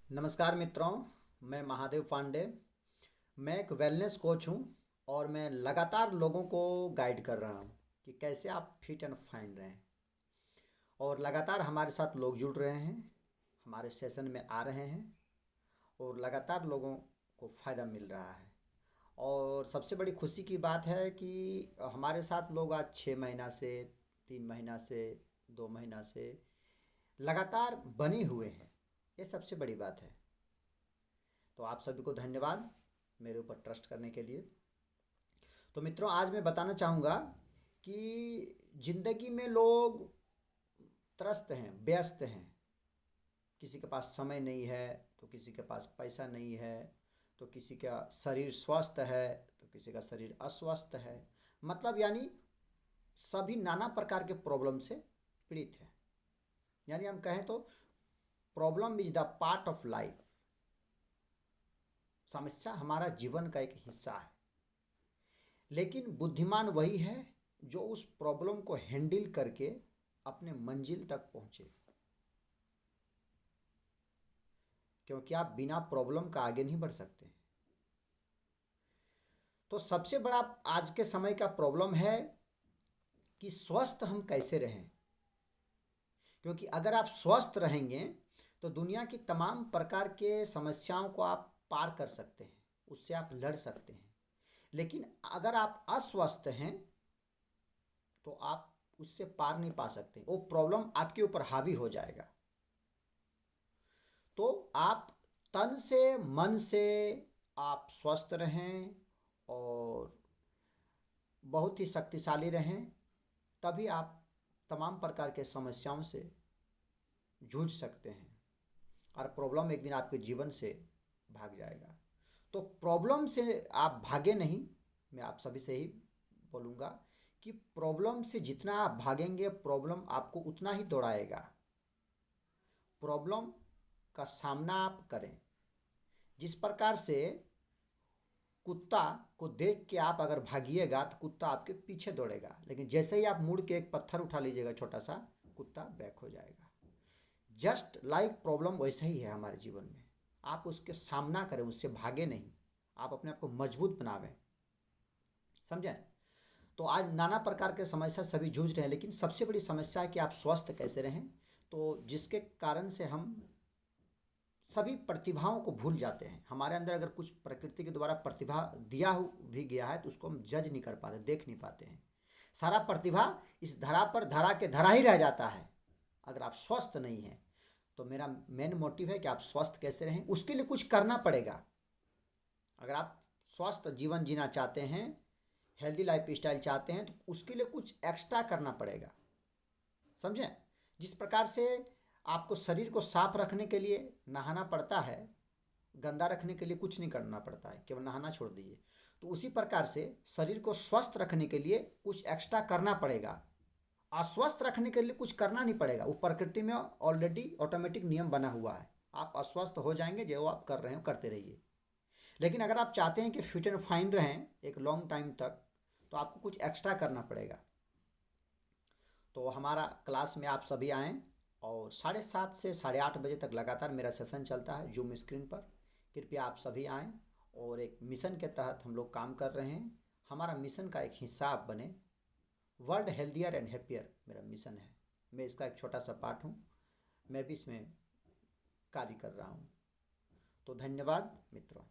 नमस्कार मित्रों। मैं महादेव पांडे। मैं एक वेलनेस कोच हूँ और मैं लगातार लोगों को गाइड कर रहा हूँ कि कैसे आप फिट एंड फाइन रहें। और लगातार हमारे साथ लोग जुड़ रहे हैं, हमारे सेशन में आ रहे हैं और लगातार लोगों को फ़ायदा मिल रहा है। और सबसे बड़ी खुशी की बात है कि हमारे साथ लोग आज 6 महीना से, 3 महीना से, 2 महीना से लगातार बने हुए हैं। ये सबसे बड़ी बात है। तो आप सभी को धन्यवाद मेरे ऊपर ट्रस्ट करने के लिए। तो मित्रों, आज मैं बताना चाहूँगा कि ज़िंदगी में लोग त्रस्त हैं, व्यस्त हैं। किसी के पास समय नहीं है, तो किसी के पास पैसा नहीं है, तो किसी का शरीर स्वस्थ है, तो किसी का शरीर अस्वस्थ है। मतलब यानी सभी नाना प्रकार के प्रॉब्लम से पीड़ित हैं। यानी हम कहें तो problem is the part of life. समस्या हमारा जीवन का एक हिस्सा है। लेकिन बुद्धिमान वही है जो उस प्रॉब्लम को हैंडल करके अपने मंजिल तक पहुंचे। क्योंकि आप बिना प्रॉब्लम का आगे नहीं बढ़ सकते। तो सबसे बड़ा आज के समय का प्रॉब्लम है कि स्वस्थ हम कैसे रहें। क्योंकि अगर आप स्वस्थ रहेंगे तो दुनिया की तमाम प्रकार के समस्याओं को आप पार कर सकते हैं, उससे आप लड़ सकते हैं। लेकिन अगर आप अस्वस्थ हैं तो आप उससे पार नहीं पा सकते, वो प्रॉब्लम आपके ऊपर हावी हो जाएगा। तो आप तन से मन से आप स्वस्थ रहें और बहुत ही शक्तिशाली रहें, तभी आप तमाम प्रकार के समस्याओं से जूझ सकते हैं और प्रॉब्लम एक दिन आपके जीवन से भाग जाएगा। तो प्रॉब्लम से आप भागे नहीं। मैं आप सभी से ही बोलूँगा कि प्रॉब्लम से जितना आप भागेंगे, प्रॉब्लम आपको उतना ही दौड़ाएगा। प्रॉब्लम का सामना आप करें। जिस प्रकार से कुत्ता को देख के आप अगर भागिएगा तो कुत्ता आपके पीछे दौड़ेगा, लेकिन जैसे ही आप मुड़ के एक पत्थर उठा लीजिएगा छोटा सा, कुत्ता बैक हो जाएगा। जस्ट लाइक प्रॉब्लम वैसा ही है हमारे जीवन में। आप उसके सामना करें, उससे भागे नहीं। आप अपने आप को मजबूत बनावें। समझें? तो आज नाना प्रकार के समस्या सभी जूझ रहे हैं, लेकिन सबसे बड़ी समस्या है कि आप स्वस्थ कैसे रहें। तो जिसके कारण से हम सभी प्रतिभाओं को भूल जाते हैं। हमारे अंदर अगर कुछ प्रकृति के द्वारा प्रतिभा दिया भी गया है तो उसको हम जज नहीं कर पाते, देख नहीं पाते हैं। सारा प्रतिभा इस धरा पर धरा के धरा ही रह जाता है अगर आप स्वस्थ नहीं हैं। तो मेरा मेन मोटिव है कि आप स्वस्थ कैसे रहें, उसके लिए कुछ करना पड़ेगा। अगर आप स्वस्थ जीवन जीना चाहते हैं, हेल्दी लाइफ स्टाइल चाहते हैं, तो उसके लिए कुछ एक्स्ट्रा करना पड़ेगा। समझें? जिस प्रकार से आपको शरीर को साफ रखने के लिए नहाना पड़ता है, गंदा रखने के लिए कुछ नहीं करना पड़ता है, केवल नहाना छोड़ दीजिए। तो उसी प्रकार से शरीर को स्वस्थ रखने के लिए कुछ एक्स्ट्रा करना पड़ेगा। अस्वस्थ रखने के लिए कुछ करना नहीं पड़ेगा, वो प्रकृति में ऑलरेडी ऑटोमेटिक नियम बना हुआ है। आप अस्वस्थ हो जाएंगे, जो आप कर रहे हो करते रहिए। लेकिन अगर आप चाहते हैं कि फिट एंड फाइन रहें एक लॉन्ग टाइम तक, तो आपको कुछ एक्स्ट्रा करना पड़ेगा। तो हमारा क्लास में आप सभी आएँ और 7:30 से 8:30 बजे तक लगातार मेरा सेशन चलता है जूम स्क्रीन पर। कृपया आप सभी आएँ और एक मिशन के तहत हम लोग काम कर रहे हैं। हमारा मिशन का एक हिस्सा आप बने। वर्ल्ड हेल्थियर एंड हैप्पियर मेरा मिशन है। मैं इसका एक छोटा सा पार्ट हूँ। मैं भी इसमें कार्य कर रहा हूँ। तो धन्यवाद मित्रों।